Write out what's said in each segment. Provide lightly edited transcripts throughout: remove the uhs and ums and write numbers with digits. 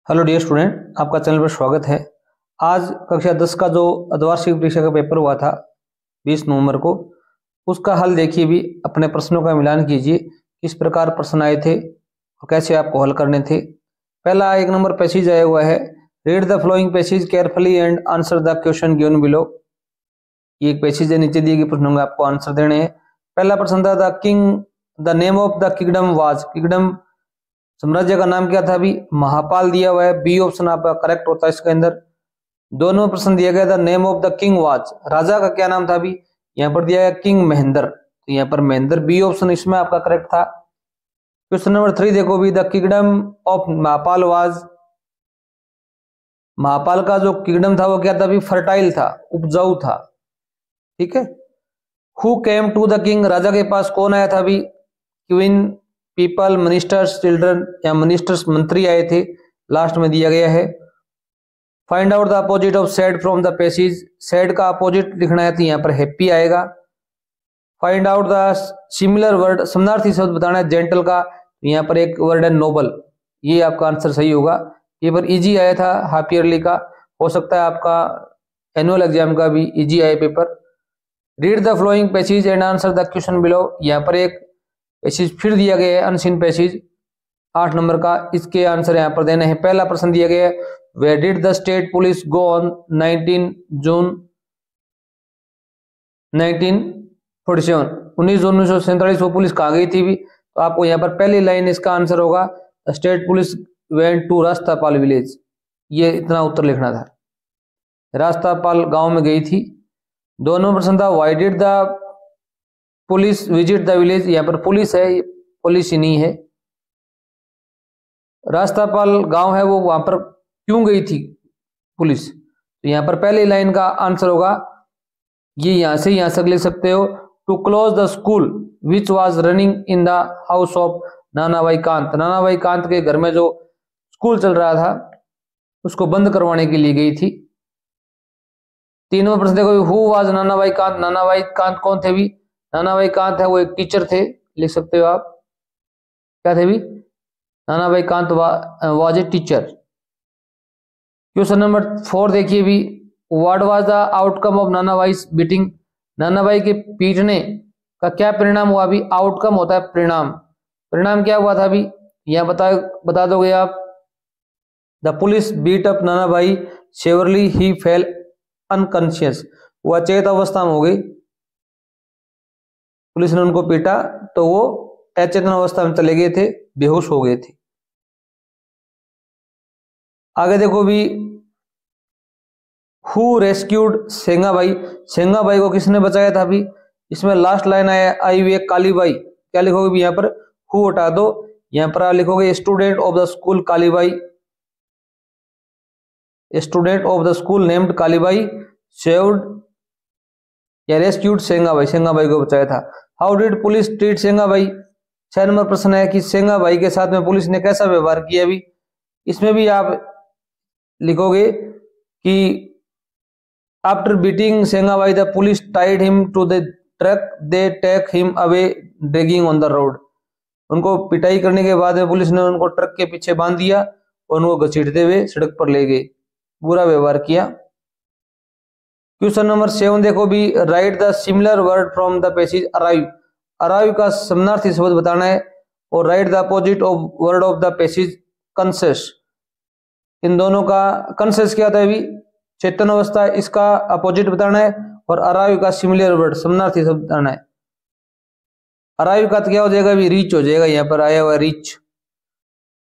Hello dear student, आपका channel पर स्वागत है। आज कक्षा 10 का जो अर्धवार्षिक परीक्षा का पेपर हुआ था 20 नवंबर को, उसका हल देखिए। भी अपने प्रश्नों का मिलान कीजिए, किस प्रकार प्रश्न आए थे और कैसे आपको हल करने थे। पहला 1 नंबर पैसेज आया हुआ है, read the flowing passage carefully and answer the question given below. ये एक पैसेज है, नीचे दिए गए प्रश्नों का आपको आंसर देने हैं। पहला प्रश्न था the name of the kingdom was. Kingdom साम्राज्य का नाम क्या था? अभी महापाल दिया हुआ है, बी ऑप्शन आपका करेक्ट होता है इसके अंदर। दोनों प्रश्न दिया गया था name of the king was, राजा का क्या नाम था? अभी यहाँ पर दिया गया किंग महेंद्र, तो यहाँ पर महेंद्र बी ऑप्शन इसमें आपका करेक्ट था। क्वेश्चन नंबर 3 देखो भी, द किंगडम ऑफ महापाल वाज। महापाल का जो किंगडम था वो क्या था? अभी फर्टाइल था, उपजाऊ था। ठीक है। Who came to the king, राजा के पास कौन आया था? अभी क्वीन, पीपल, मिनिस्टर्स, चिल्ड्रन या मिनिस्टर्स मंत्री आए थे, लास्ट में दिया गया है। Find out the opposite of sad from the passage. Sad का अपोजिट लिखना है तो यहाँ पर हैप्पी आएगा। Find out the similar word, समानार्थी शब्द बताना है जेंटल का, तो यहाँ पर एक वर्ड है नोबल, ये आपका आंसर सही होगा। पेपर इजी आया था हाफ ईयरली का, हो सकता है आपका एनुअल एग्जाम का भी इजी आए paper. Read the flowing passage and answer the question below. यहाँ पर एक पैसेज फिर दिया गया है, अनसीन पैसेज 8 नंबर का, इसके आंसर यहाँ पर देने हैं। पहला प्रश्न दिया गया है, where did the state police go on 19 June 1947। 19 June 1947 वो पुलिस कहाँ गई थी भी? तो आपको यहाँ पर पहली लाइन इसका आंसर होगा, the state police went to Rastapal village. ये इतना उत्तर लिखना था, रास्तापाल गांव में गई थी। दोनों प्रश्न था, why did the police visit the village. यहाँ पर पुलिस है, पुलिस ही नहीं है। रास्तापाल गांव है, वो वहां पर क्यों गई थी पुलिस? तो यहाँ पर पहली लाइन का आंसर होगा, ये यहां से यहां तक लिख सकते हो, to close the school which was running in the house of Nanabhai Kant. Nanabhai Kant के घर में जो स्कूल चल रहा था उसको बंद करवाने के लिए गई थी। तीनों प्रश्न देखो, हु वाज नानाभाई कांत। नानाभाई कांत कौन थे भी? नानाभाई कांत है वो एक टीचर थे, लिख सकते हो आप, क्या थे भी? Nanabhai Kant was a teacher. Question number 4 देखिए भी, what was the outcome of Nanabhai beating. Nanabhai के पीटने का क्या परिणाम हुआ? भी आउटकम होता है परिणाम, परिणाम क्या हुआ था भी? यह बता दोगे आप। The police beat up Nanabhai severely, he fell unconscious. वो अचेत अवस्था में हो गई, पुलिस ने उनको पीटा तो वो अचेतन अवस्था में चले गए थे, बेहोश हो गए थे। आगे देखो भी, हु रेस्क्यूड सेंगाबाई। सेंगाबाई को किसने बचाया था भी? इसमें लास्ट लाइन आया आई वे कालीबाई, क्या लिखोगे भी? यहाँ पर हु हटा दो, यहाँ पर आप लिखोगे student of the school Kalibai. Student of the school named Kalibai saved या रेस्क्यूड सेंगाबाई, सेंगाबाई को बचाया था। How did police treat Sengabai. 6 number प्रश्न है कि सेंगाबाई के साथ में पुलिस ने कैसा व्यवहार किया भी? इसमें भी आप लिखोगे कि after beating Sengabai the police tied him to the truck, they take him away dragging on the road. उनको पिटाई करने के बाद में पुलिस ने उनको ट्रक के पीछे बांध दिया और उनको घसीटते हुए सड़क पर ले गए, बुरा व्यवहार किया। क्वेश्चन नंबर 7 देखो भी, write the similar word from the passage arrive. Arrive का समानार्थी शब्द बताना है और write the opposite of word of the passage concise. इन दोनों का कंसेस क्या था भी? चेतन अवस्था, इसका अपोजिट बताना है, और अराइव का सिमिलर वर्ड समानार्थी शब्द बताना है। अराइव का क्या हो जाएगा भी? रीच हो जाएगा, यहाँ पर आया हुआ reach.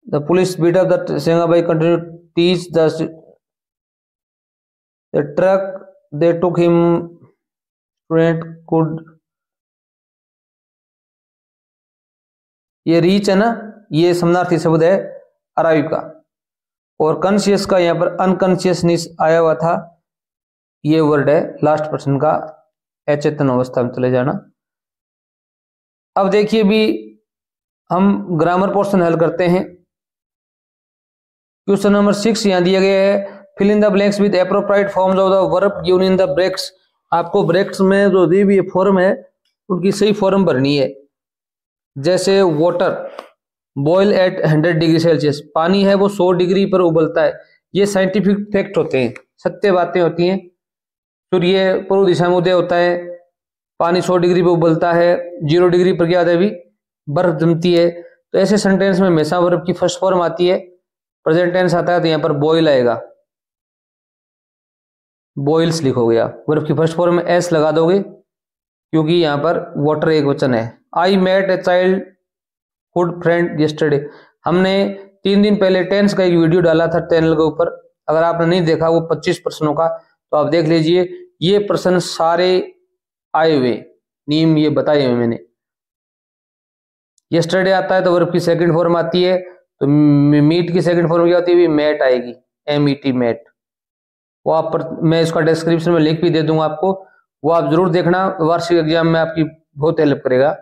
The police beat up the सेंगाबाई continue teach the truck, they took him student could। ये रीच है ना, ये समानार्थी शब्द है अराइव का। और कॉन्शियस का यहाँ पर अनकॉन्शियसनेस आया हुआ था, ये वर्ड है लास्ट पर्सन का, अचेतन अवस्था में चले जाना। अब देखिए भी, हम ग्रामर पोर्शन हल करते हैं। क्वेश्चन नंबर 6 यहाँ दिया गया है, fill in the blanks with appropriate forms of the verb given in the brackets. आपको ब्रैकेट्स में जो दी हुई फॉर्म है उनकी सही फॉर्म भरनी है। जैसे water, boil at 100 degree Celsius, पानी है वो 100 डिग्री पर उबलता है। ये साइंटिफिक फैक्ट होते हैं, सत्य बातें होती हैं। सूर्य पूर्व दिशा में उदय होता है, पानी 100 डिग्री पर उबलता है, 0 डिग्री पर क्या होता है अभी बर्फ जमती है। तो ऐसे सेंटेंस में हमेशा वर्ब की फर्स्ट फॉर्म आती है, प्रेजेंट टेंस आता है तो यहाँ पर बॉयल आएगा, बॉइल्स लिखोगे आप। वर्ब की फर्स्ट फॉर्म में एस लगा दोगे क्योंकि यहाँ पर वाटर एक वचन है। I met a childhood friend yesterday, हमने 3 दिन पहले टेंस का एक वीडियो डाला था चैनल के ऊपर, अगर आपने नहीं देखा वो 25 प्रश्नों का, तो आप देख लीजिए। ये प्रश्न सारे आए हुए नियम ये बताए हुए मैंने। यस्टरडे आता है तो वर्ब की सेकंड फॉर्म आती है, तो मीट की सेकंड फॉर्म क्या होती है, मेट आएगी, MET मेट। वो आप पर मैं इसका डिस्क्रिप्शन में लिंक भी दे दूंगा आपको, वो आप जरूर देखना, वार्षिक एग्जाम में आपकी बहुत हेल्प करेगा।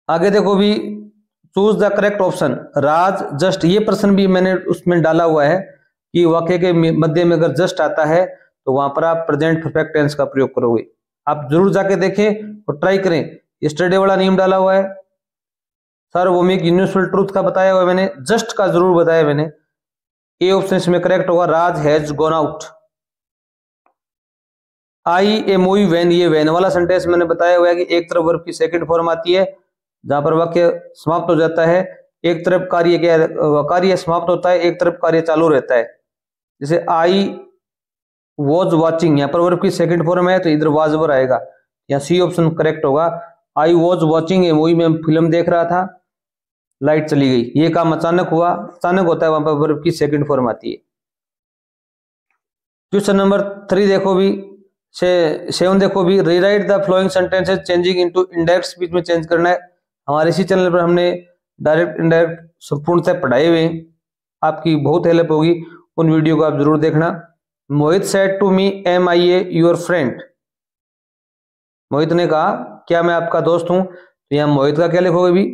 आगे देखो भी, choose the correct option. Raj just, ये प्रश्न भी मैंने उसमें डाला हुआ है कि वाक्य के मध्य में अगर जस्ट आता है तो वहां पर आप प्रेजेंट परफेक्ट टेंस का प्रयोग करोगे। आप जरूर जाके देखें और ट्राई करें। यस्टरडे वाला नियम डाला हुआ है, सार्वभौमिक यूनिवर्सल ट्रूथ का बताया हुआ है मैंने, जस्ट का जरूर बताया मैंने। ए ऑप्शन इसमें करेक्ट होगा, Raj has gone out. I a movie van, ये वैन वाला सेंटेंस मैंने बताया हुआ है कि एक तरफ वर्ब की सेकंड फॉर्म आती है जहां पर वाक्य समाप्त हो जाता है, एक तरफ कार्य क्या कार्य समाप्त होता है, एक तरफ कार्य चालू रहता है। जैसे आई वॉज वॉचिंग, यहाँ पर वर्ब की सेकंड फॉर्म है तो इधर वाज वर आएगा, यहाँ सी ऑप्शन करेक्ट होगा। I was watching A movie, में फिल्म देख रहा था, लाइट चली गई, ये काम अचानक हुआ, अचानक होता है, वहां पर वर्ब की सेकंड फॉर्म आती है। क्वेश्चन नंबर 3 देखो भी, 7 देखो भी, rewrite the following sentences changing into indirect speech में चेंज करना है। हमारे इसी चैनल पर हमने डायरेक्ट इंडायरेक्ट संपूर्णतः पढ़ाए हुए हैं, आपकी बहुत हेल्प होगी, उन वीडियो को आप जरूर देखना। Mohit said to me am I a your friend, Mohit ने कहा क्या मैं आपका दोस्त हूं, तो यहाँ मोहित का क्या लिखोगे भी,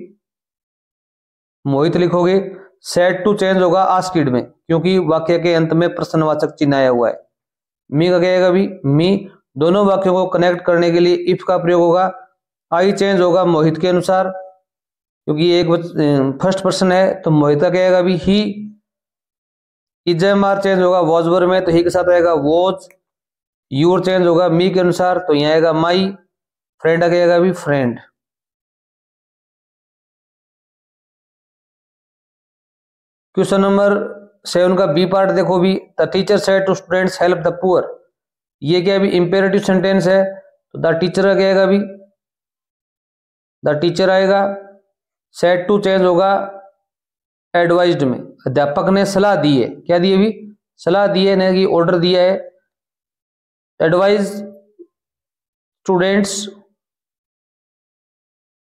मोहित लिखोगे। सेड टू चेंज होगा आस्क्ड में, क्योंकि वाक्य के अंत में प्रश्नवाचक चिन्ह आया हुआ है। मी का क्या आएगा भी, मी। दोनों वाक्यों को कनेक्ट करने के लिए इफ का प्रयोग होगा। आई चेंज होगा मोहित के अनुसार, क्योंकि एक फर्स्ट पर्सन है तो मोहित का क्या आएगा भी, ही। इजएमआर चेंज होगा वॉज वर में, तो ही के साथ आएगा वॉज। यूर चेंज होगा मी के अनुसार, तो यहाँ आएगा माई। फ्रेंड का क्या आएगा भी, फ्रेंड। क्वेश्चन नंबर 7 का बी पार्ट देखो भी, the teacher said to students help the poor, ये क्या भी इंपेरेटिव सेंटेंस है, तो द टीचर का क्या आएगा भी, द टीचर आएगा। सेड टू चेंज होगा एडवाइज्ड में, अध्यापक ने सलाह दी है, क्या दी है भी, सलाह दी है, नहीं कि ऑर्डर दिया है। एडवाइज स्टूडेंट्स,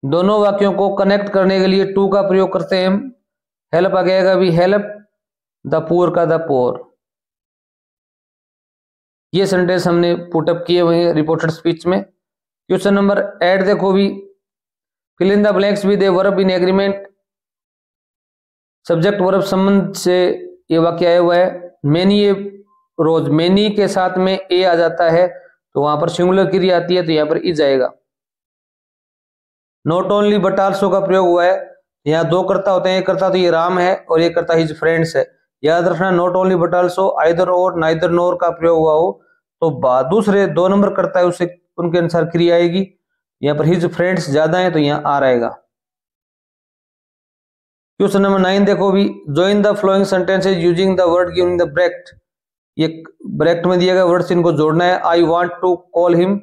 दोनों वाक्यों को कनेक्ट करने के लिए टू का प्रयोग करते हैं हम। हेल्प आ गया भी, हेल्प द पुअर का द पुअर। ये सेंटेंस हमने पुटअप किए हुए हैं रिपोर्टेड स्पीच में। क्वेश्चन नंबर 8 देखो भी, fill in the blanks with a verb in agreement, subject verb संबंध से ये वाक्य आया हुआ है। मैनी ए रोज, मैनी के साथ में ए आ जाता है तो वहां पर सिंगुलर क्रिया आती है, तो यहाँ पर इज आएगा। नॉट ओनली बट आल्सो का प्रयोग हुआ है, यहाँ 2 कर्ता होते हैं, एक कर्ता तो ये राम है और एक कर्ता हिज फ्रेंड्स है। याद रखना, not only but also, either और, नाइदर नोर का प्रयोग हुआ हो तो दूसरे 2 नंबर कर्ता है उसे उनके अनुसार क्रिया आएगी। यहाँ पर हिज फ्रेंड्स ज्यादा है तो यहाँ आर आएगा। क्वेश्चन नंबर 9 देखो भी, join the following sentences using the word given in the bracket, ये ब्रैकेट में दिया गया वर्ड्स इनको जोड़ना है। I want to call him,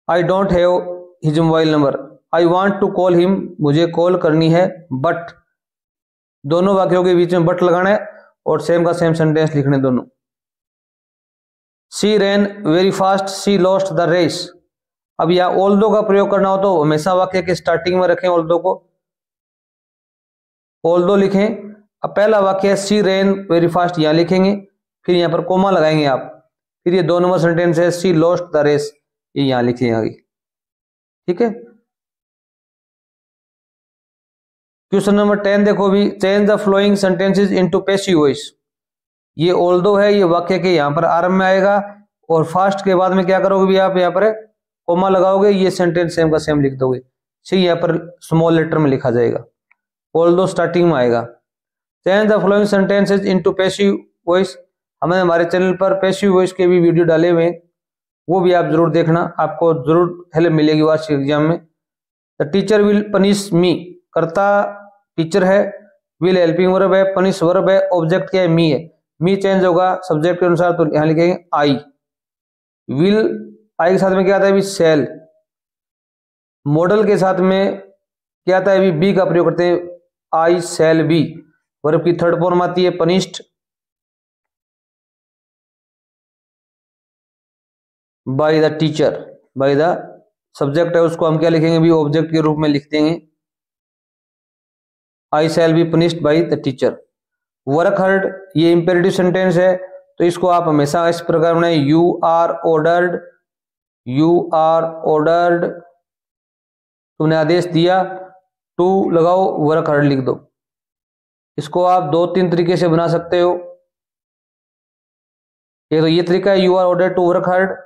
I don't have his mobile number, I want to call him, मुझे कॉल करनी है, बट, दोनों वाक्यों के बीच में बट लगाना है और सेम का सेम सेंटेंस लिखने दोनों। She ran very fast, she lost the race, अब यहाँ ऑल्दो का प्रयोग करना हो तो हमेशा वाक्य के स्टार्टिंग में रखें ऑल्दो को, ऑल्दो लिखें। अब पहला वाक्य है शी रैन वेरी फास्ट, यहाँ लिखेंगे, फिर यहाँ पर कोमा लगाएंगे आप, फिर ये 2 नंबर सेंटेंस है शी लॉस्ट द रेस, ये यहाँ लिखेंगे आगे, ठीक है। क्वेश्चन नंबर 10 देखो भी, change the following sentences into passive voice, ये ऑल्दो है, ये वाक्य के यहाँ पर आरंभ में आएगा और फास्ट के बाद में क्या करोगे भी आप यहाँ पर कोमा लगाओगे, ये सेंटेंस सेम का सेम लिख दोगे। सी यहाँ पर स्मॉल लेटर में लिखा जाएगा, ऑल्दो स्टार्टिंग में आएगा। Change the following sentences into passive voice. हमने हमारे चैनल पर पैसिव वॉइस के भी वीडियो डाले हुए हैं, वो भी आप जरूर देखना, आपको जरूर हेल्प मिलेगी वार्षिक एग्जाम में। The teacher will punish me, कर्ता टीचर है, विल हेल्पिंग वर्ब है, पनिश वर्ब है, ऑब्जेक्ट क्या है, मी है। मी चेंज होगा सब्जेक्ट के अनुसार, तो यहाँ लिखेंगे आई। विल आई के साथ में क्या आता है अभी, सेल। मॉडल के साथ में क्या आता है अभी, बी का प्रयोग करते हैं, आई सेल बी। वर्ब की थर्ड फॉर्म आती है punished by the teacher. By the subject है उसको हम क्या लिखेंगे भी, ऑब्जेक्ट के रूप में लिख देंगे, I shall be punished by the teacher. Work hard ये इंपेरेटिव सेंटेंस है, तो इसको आप हमेशा इस प्रकार बनाए, you are ordered, you are ordered, तुमने आदेश दिया, टू लगाओ वर्क हार्ड लिख दो। इसको आप दो तीन तरीके से बना सकते हो। एक तो ये तरीका है, you are ordered to work hard.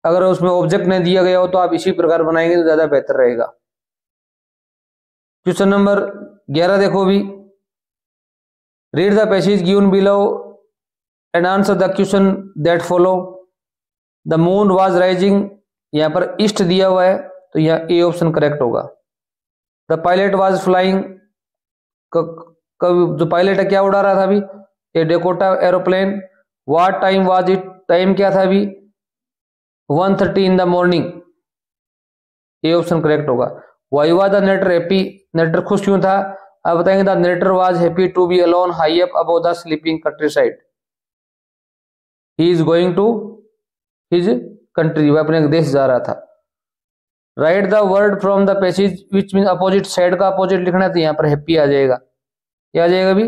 अगर उसमें ऑब्जेक्ट नहीं दिया गया हो तो आप इसी प्रकार बनाएंगे तो ज्यादा बेहतर रहेगा। क्वेश्चन नंबर 11 देखो भी, read the passage given below and answer the question that follow. The moon was rising, यहाँ पर ईस्ट दिया हुआ है तो यहाँ ए ऑप्शन करेक्ट होगा। द पायलट वाज फ्लाइंग, जो पायलट है क्या उड़ा रहा था अभी, a Dakota aeroplane. What time was it, time क्या था अभी, 1:30 in the morning, A option correct होगा। Why was the narrator happy, narrator खुश क्यों था, आप बताएंगे the narrator was happy to be alone high up above the sleeping countryside. He is going to his country, वह अपने देश जा रहा था। Write the word from the passage which mean opposite, side का अपोजिट लिखना है तो यहाँ पर हैप्पी आ जाएगा। क्या आ जाएगा अभी,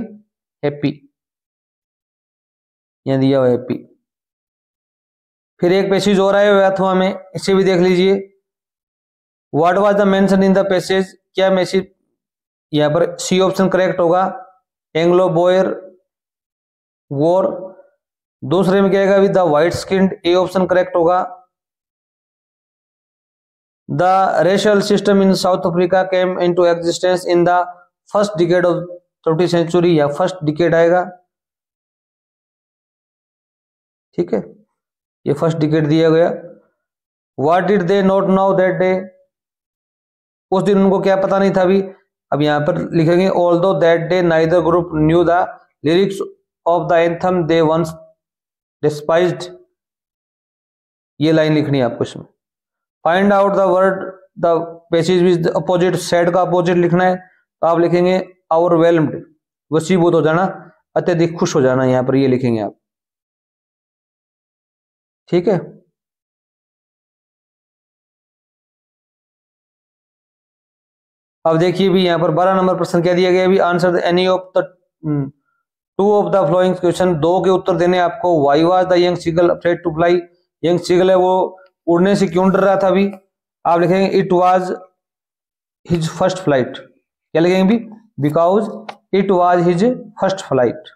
हैप्पी, यहाँ दिया हुआ हैप्पी। फिर एक पैसेज और आया हुआ है अथवा में, इसे भी देख लीजिए। What was the mention in the passage, क्या मैसेज, यहाँ पर सी ऑप्शन करेक्ट होगा, एंग्लो बोयर वॉर। दूसरे में क्या आएगा with the white skinned, A option correct होगा। The racial system in South Africa came into existence in the first decade of 20th century, या फर्स्ट डिकेड आएगा, ठीक है, ये फर्स्ट डिकेड दिया गया। What did they not know that day, उस दिन उनको क्या पता नहीं था अभी, अब यहां पर लिखेंगे although that day neither group knew the lyrics of the anthem they once despised, ये लाइन लिखनी है आपको इसमें। Find out the word the passage with opposite, sad का अपोजिट लिखना है तो आप लिखेंगे ओवरवेल्म्ड, वशीभूत हो जाना, अत्यधिक खुश हो जाना, यहां पर ये लिखेंगे आप, ठीक है। अब देखिए भी यहाँ पर 12 नंबर प्रश्न क्या दिया गया है, answer any of the two of the following question, दो के उत्तर देने आपको। Why was the young seagull afraid to fly, young seagull है वो उड़ने से क्यों डर रहा था अभी, आप लिखेंगे it was his first flight, क्या लिखेंगे भी, because it was his first flight,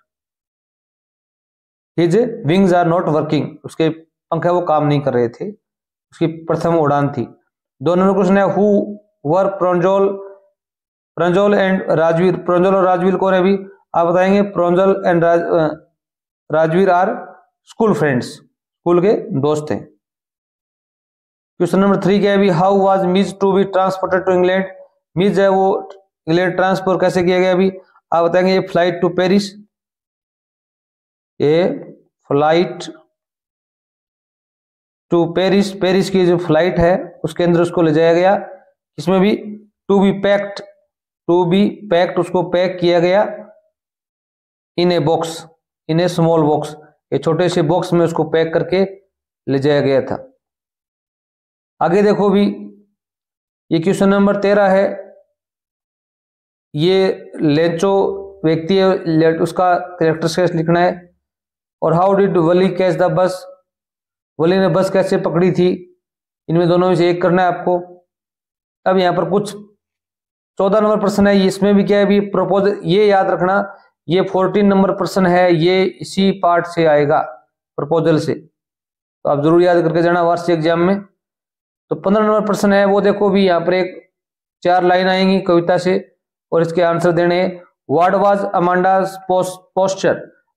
his wings are not working, उसके पंख है वो काम नहीं कर रहे थे, उसकी प्रथम उड़ान थी। दो नंबर क्वेश्चन है, who were Pranjol and Rajveer, Pranjol और राजवीर कौन है अभी, आप बताएंगे Pranjol and Rajveer are school friends, school के दोस्त हैं। क्वेश्चन नंबर 3 क्या है अभी, how was Mij to be transported to England, Mij है वो इंग्लैंड ट्रांसपोर्ट कैसे किया गया अभी, आप बताएंगे ये फ्लाइट टू पेरिस, ये फ्लाइट टू पेरिस, पेरिस की जो फ्लाइट है उसके अंदर उसको ले जाया गया, इसमें भी टू बी पैक्ड, उसको पैक किया गया in a box, in a small box, ये छोटे से बॉक्स में उसको पैक करके ले जाया गया था। आगे देखो भी, ये क्वेश्चन नंबर 13 है, ये लेंचो व्यक्ति है, उसका कैरेक्टर स्केच लिखना है। और how did Wali catch the bus, Wali ने बस कैसे पकड़ी थी, इनमें दोनों में से एक करना है आपको। अब यहाँ पर कुछ 14 नंबर प्रश्न है, इसमें भी क्या है भी प्रपोजल, ये याद रखना, ये 14 नंबर प्रश्न है, ये इसी पार्ट से आएगा प्रपोजल से, तो आप जरूर याद करके जाना वार्षिक एग्जाम में। तो 15 नंबर प्रश्न है वो देखो भी यहाँ पर एक 4 लाइन आएंगी कविता से और इसके आंसर देने। व्हाट वाज अमांडास पोस्चर,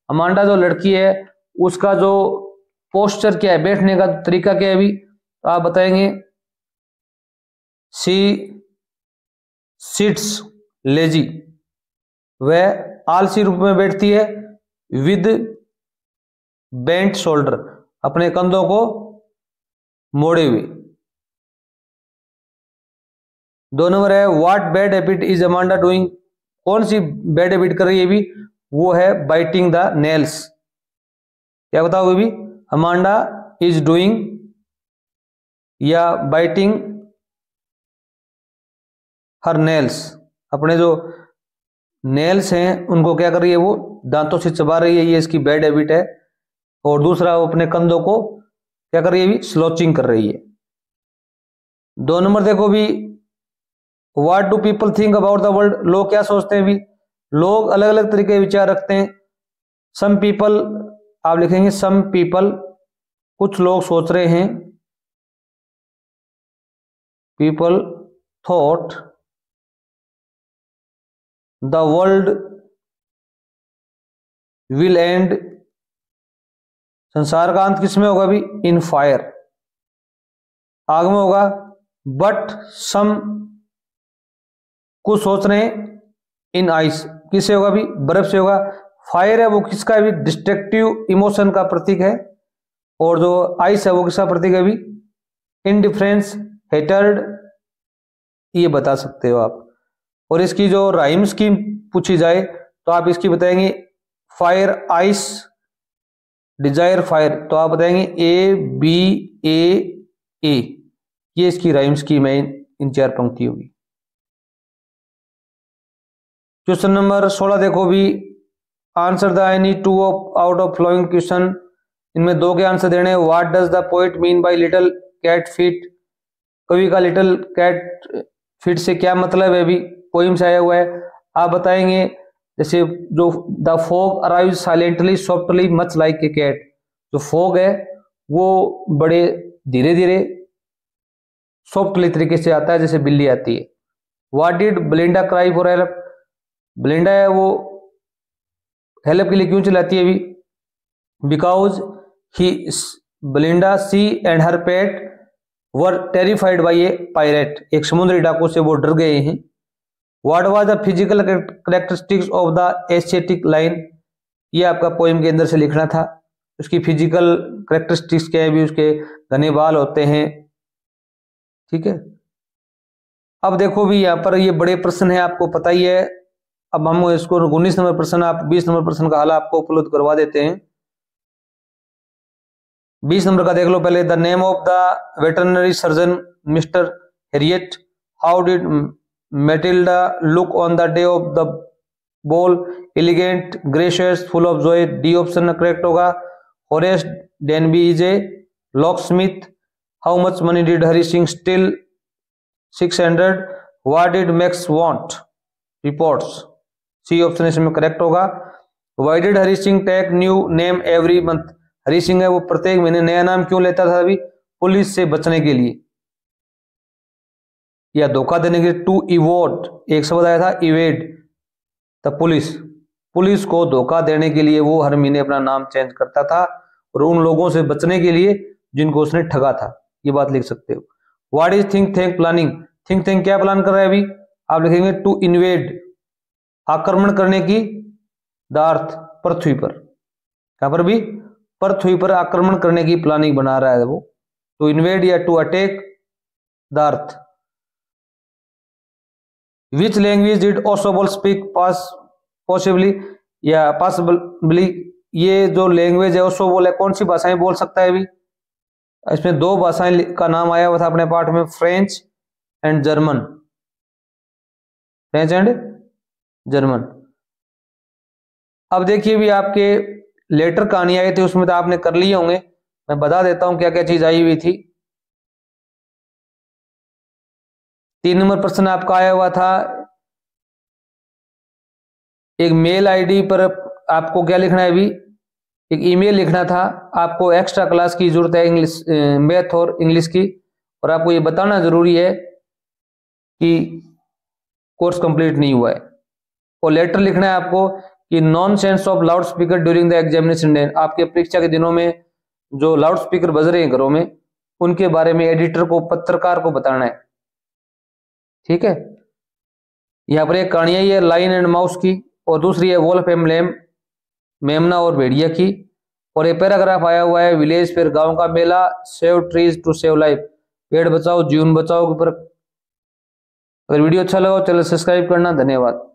अमांडा जो लड़की है उसका जो पोस्चर क्या है, बैठने का तरीका क्या है अभी, तो आप बताएंगे। शी सिट्स लेजी, वह आलसी रूप में बैठती है। विद बेंट शोल्डर, अपने कंधों को मोड़े हुए। 2 नंबर है what bad habit is Amanda doing, कौन सी बैड हैबिट कर रही है भी, वो है बाइटिंग द नेल्स। क्या बताओगे भी, अमांडा इज डूइंग या बाइटिंग हर नेल्स, अपने जो नेल्स हैं उनको क्या कर रही है, वो दांतों से चबा रही है, ये इसकी बैड हैबिट है। और दूसरा वो अपने कंधों को क्या कर रही है भी, स्लोचिंग कर रही है। 2 नंबर देखो भी what do people think about the world, लोग क्या सोचते हैं भी, लोग अलग अलग तरीके के विचार रखते हैं। सम पीपल, आप लिखेंगे सम पीपल, कुछ लोग सोच रहे हैं। People thought the world will and, संसार का अंत किसमें होगा भी, इन फायर, आग में होगा। बट सम, कुछ सोच रहे हैं, इन आइस, किससे होगा भी, बर्फ से होगा। फायर है वो किसका है भी, डिस्ट्रक्टिव इमोशन का प्रतीक है। और जो आइस है वो किसका प्रतीक है भी, इनडिफरेंस, हेटर्ड, ये बता सकते हो आप। और इसकी जो राइम स्कीम पूछी जाए तो आप इसकी बताएंगे फायर आइस डिजायर फायर, तो आप बताएंगे A B A A, ये इसकी राइम स्कीम है, इन 4 पंक्ति होगी। क्वेश्चन नंबर 16 देखो भी answer the any 2 out of following question, इनमें 2 के आंसर देने। What does the poet mean by little cat feet, कवि का लिटिल कैट फीट से क्या मतलब है भी, पोइम से आया हुआ है। आप बताएंगे जैसे जो the fog arrives silently softly much like a cat, जो फॉग है वो बड़े धीरे धीरे सॉफ्टली तरीके से आता है जैसे बिल्ली आती है। What did Belinda cry for help, Belinda है वो हेल्प के लिए क्यों चिल्लाती है भी, because he Belinda see and her pet were terrified by a pirate, एक समुद्री डाकू से वो डर गए हैं। What was the physical characteristics of the aesthetic line, ये आपका पोएम के अंदर से लिखना था। उसकी फिजिकल कैरेक्टरिस्टिक्स क्या है भी, उसके घने बाल होते हैं, ठीक है। अब देखो भी यहाँ पर ये बड़े प्रश्न है, आपको पता ही है। अब हम इसको 19 नंबर प्रश्न, आप 20 नंबर प्रश्न का हल आपको उपलब्ध करवा देते हैं। 20 नंबर का देख लो पहले। The name of the veterinary surgeon mister Herriot, how did Matilda look on the day of the ball, elegant, gracious, full of joy, D option correct होगा। Horace Denby is a locksmith, how much money did Hari Singh steal 600, what did Max want reports, C option इसमें correct होगा। Why did Hari Singh take new name every month, Hari Singh है वो प्रत्येक महीने नया नाम क्यों लेता था अभी, पुलिस से बचने के लिए या धोखा देने के लिए। टू इवोड, एक शब्द आया था इवेड, द पुलिस, पुलिस को धोखा देने के लिए वो हर महीने अपना नाम चेंज करता था और उन लोगों से बचने के लिए जिनको उसने ठगा था, ये बात लिख सकते हो। What is think thank planning, think thank क्या प्लान कर रहा है अभी, आप लिखेंगे टू इन्वेड, आक्रमण करने की, द अर्थ, पृथ्वी पर, कहां पर भी, पृथ्वी पर आक्रमण करने की प्लानिंग बना रहा है वो, टू इन्वेड या to attack the earth. Which language did ओसोबल स्पीक पॉसिबली या पॉसिबली, ये जो लैंग्वेज है ओसोबल है कौन सी भाषाएं बोल सकता है अभी, इसमें 2 भाषाएं का नाम आया हुआ था अपने पाठ में, French and German, French and German. अब देखिए भी आपके लेटर कहानी आए थे उसमें तो आपने कर लिए होंगे, मैं बता देता हूं क्या क्या चीज आई हुई थी। 3 नंबर प्रश्न आपका आया हुआ था, एक मेल आईडी पर आपको क्या लिखना है अभी, एक ईमेल लिखना था। आपको एक्स्ट्रा क्लास की जरूरत है इंग्लिश, मैथ और इंग्लिश की, और आपको ये बताना जरूरी है कि कोर्स कंप्लीट नहीं हुआ है। और लेटर लिखना है आपको कि nonsense of loud speaker during the examination day, आपके परीक्षा के दिनों में जो लाउड स्पीकर बज रहे हैं घरों में, उनके बारे में एडिटर को, पत्रकार को बताना है। ठीक है, यहाँ पर एक कहानी है ये लाइन एंड माउस की, और दूसरी है वोल्फ एंड लैम, मेमना और भेड़िया की। और ये पैराग्राफ आया हुआ है विलेज फेयर, गांव का मेला, save trees to save life, पेड़ बचाओ जीवन बचाओ के ऊपर। अगर वीडियो अच्छा लगा चैनल सब्सक्राइब करना। धन्यवाद।